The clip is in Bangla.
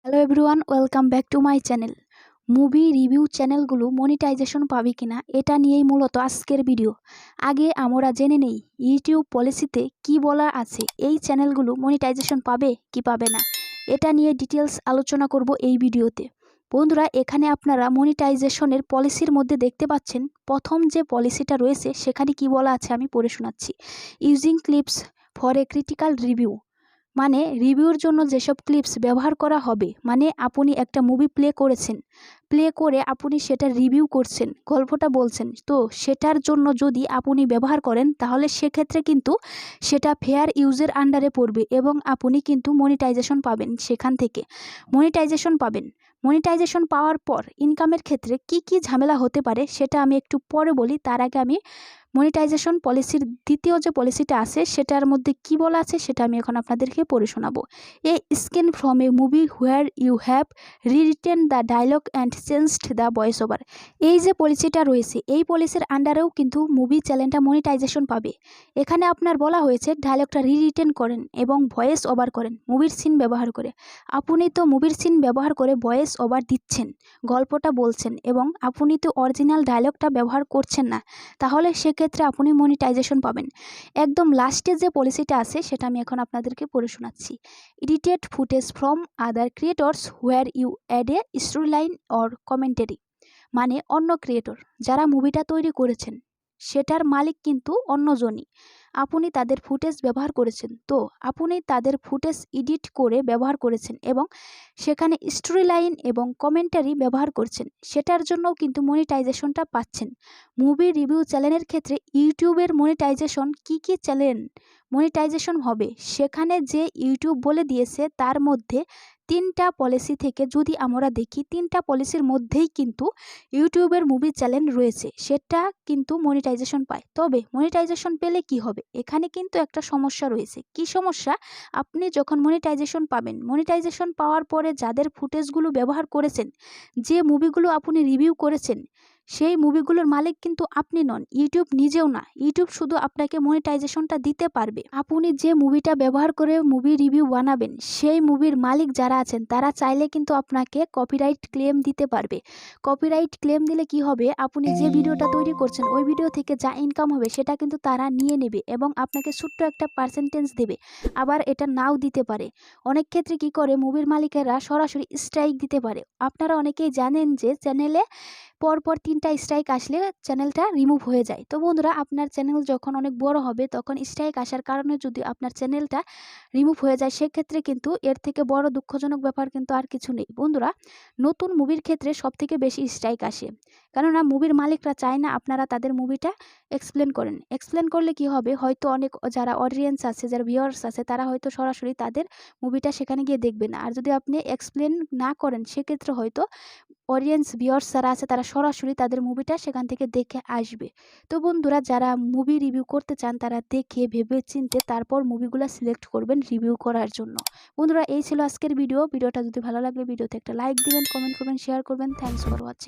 Hello everyone, welcome back to my channel. Movie review চ্যানেলগুলো মনিটাইজেশন পাবে কিনা এটা নিয়েই মূলত আজকের ভিডিও। আগে আমরা জেনে নেই ইউটিউব পলিসিতে কি বলা আছে, এই চ্যানেলগুলো মনিটাইজেশন পাবে কি পাবে না, এটা নিয়ে ডিটেলস আলোচনা করব এই ভিডিওতে। বন্ধুরা, এখানে আপনারা মনিটাইজেশনের পলিসির মধ্যে দেখতে পাচ্ছেন প্রথম যে পলিসিটা রয়েছে সেখানে কি বলা আছে আমি পড়ে শোনাচ্ছি। Using clips for a critical review, মানে রিভিউর জন্য যেসব ক্লিপস ব্যবহার করা হবে, মানে আপনি একটা মুভি প্লে করেছেন, প্লে করে আপনি সেটা রিভিউ করছেন, গল্পটা বলছেন, তো সেটার জন্য যদি আপনি ব্যবহার করেন তাহলে সেক্ষেত্রে কিন্তু সেটা ফেয়ার ইউজের আন্ডারে পড়বে এবং আপনি কিন্তু মনিটাইজেশন পাবেন। সেখান থেকে মনিটাইজেশন পাবেন। মনিটাইজেশন পাওয়ার পর ইনকামের ক্ষেত্রে কি কি ঝামেলা হতে পারে সেটা আমি একটু পরে বলি। তার আগে আমি মনিটাইজেশন পলিসির দ্বিতীয় যে পলিসিটা আছে সেটার মধ্যে কি বলা আছে সেটা আমি এখন আপনাদেরকে পড়ে শোনাবো। A scan from a movie where you have written the dialogue and changed the voice over, এই যে পলিসিটা রয়েছে এই পলিসির আন্ডারেও কিন্তু মুভি চ্যানেলটা মনিটাইজেশন পাবে। এখানে আপনার বলা হয়েছে ডায়লগটা রিটেন করেন এবং ভয়েস ওভার করেন মুভির সিন ব্যবহার করে। আপনি তো মুভির সিন ব্যবহার করে ভয়েস ওভার দিচ্ছেন, গল্পটা বলছেন এবং আপনি তো অরিজিনাল ডায়লগটা ব্যবহার করছেন না, তাহলে সেক্ষেত্রে আপনি মনিটাইজেশন পাবেন। একদম লাস্টে যে পলিসিটা আছে সেটা আমি এখন আপনাদেরকে পড়ে শোনাচ্ছি। Edited footage from other creators where you add a story line or commentary, মানে অন্য ক্রিয়েটর যারা মুভিটা তৈরি করেছেন সেটার মালিক কিন্তু অন্যজনই, আপনি তাদের ফুটেজ ব্যবহার করেছেন, তো আপনি তাদের ফুটেজ এডিট করে ব্যবহার করেছেন এবং সেখানে স্টোরি লাইন এবং কমেন্টারি ব্যবহার করছেন, সেটার জন্যও কিন্তু মনিটাইজেশনটা পাচ্ছেন। মুভি রিভিউ চ্যানেলের ক্ষেত্রে ইউটিউবের মনিটাইজেশন কি কি চ্যানেল মনিটাইজেশন হবে, সেখানে যে ইউটিউব বলে দিয়েছে তার মধ্যে তিনটা পলিসি থেকে যদি আমরা দেখি, তিনটা পলিসির মধ্যেই কিন্তু ইউটিউবের মুভি চ্যানেল রয়েছে, সেটা কিন্তু মনিটাইজেশন পায়। তবে মনিটাইজেশন পেলে কি হবে, এখানে কিন্তু একটা সমস্যা রয়েছে। কি সমস্যা? আপনি যখন মনিটাইজেশন পাবেন, মনিটাইজেশন পাওয়ার পরে যাদের ফুটেজগুলো ব্যবহার করেছেন, যে মুভিগুলো আপনি রিভিউ করেছেন, সেই মুভিগুলোর মালিক কিন্তু আপনি নন, ইউটিউব নিজেও না। ইউটিউব শুধু আপনাকে মনিটাইজেশনটা দিতে পারবে। আপনি যে মুভিটা ব্যবহার করে মুভি রিভিউ বানাবেন, সেই মুভির মালিক যারা আছেন তারা চাইলে কিন্তু আপনাকে কপিরাইট ক্লেম দিতে পারবে। কপিরাইট ক্লেম দিলে কি হবে, আপনি যে ভিডিওটা তৈরি করছেন ওই ভিডিও থেকে যা ইনকাম হবে সেটা কিন্তু তারা নিয়ে নেবে এবং আপনাকে ছোট্ট একটা পার্সেন্টেজ দেবে, আবার এটা নাও দিতে পারে। অনেক ক্ষেত্রে কি করে, মুভির মালিকেরা সরাসরি স্ট্রাইক দিতে পারে। আপনারা অনেকেই জানেন যে চ্যানেলে পরপর 3টা স্ট্রাইক আসলে চ্যানেলটা রিমুভ হয়ে যায়। তো বন্ধুরা, আপনার চ্যানেল যখন অনেক বড় হবে তখন স্ট্রাইক আসার কারণে যদি আপনার চ্যানেলটা রিমুভ হয়ে যায়, সেক্ষেত্রে কিন্তু এর থেকে বড় দুঃখজনক ব্যাপার কিন্তু আর কিছু নেই। বন্ধুরা, নতুন মুভির ক্ষেত্রে সবথেকে বেশি স্ট্রাইক আসে, কেননা মুভির মালিকরা চায় না আপনারা তাদের মুভিটা এক্সপ্লেন করেন। এক্সপ্লেন করলে কি হবে, হয়তো অনেক যারা অডিয়েন্স আছে, যারা ভিউয়ার্স আছে, তারা হয়তো সরাসরি তাদের মুভিটা সেখানে গিয়ে দেখবে না। আর যদি আপনি এক্সপ্লেন না করেন, সেক্ষেত্রে হয়তো অডিয়েন্স ভিউয়ার্স যারা আছে তারা সরাসরি তাদের মুভিটা সেখান থেকে দেখে আসবে। তো বন্ধুরা, যারা মুভি রিভিউ করতে চান তারা দেখে ভেবে চিনতে তারপর মুভিগুলো সিলেক্ট করবেন রিভিউ করার জন্য। বন্ধুরা, এই ছিল আজকের ভিডিওটা যদি ভালো লাগলে ভিডিওতে একটা লাইক দিবেন, কমেন্ট করবেন, শেয়ার করবেন। Thanks for watching.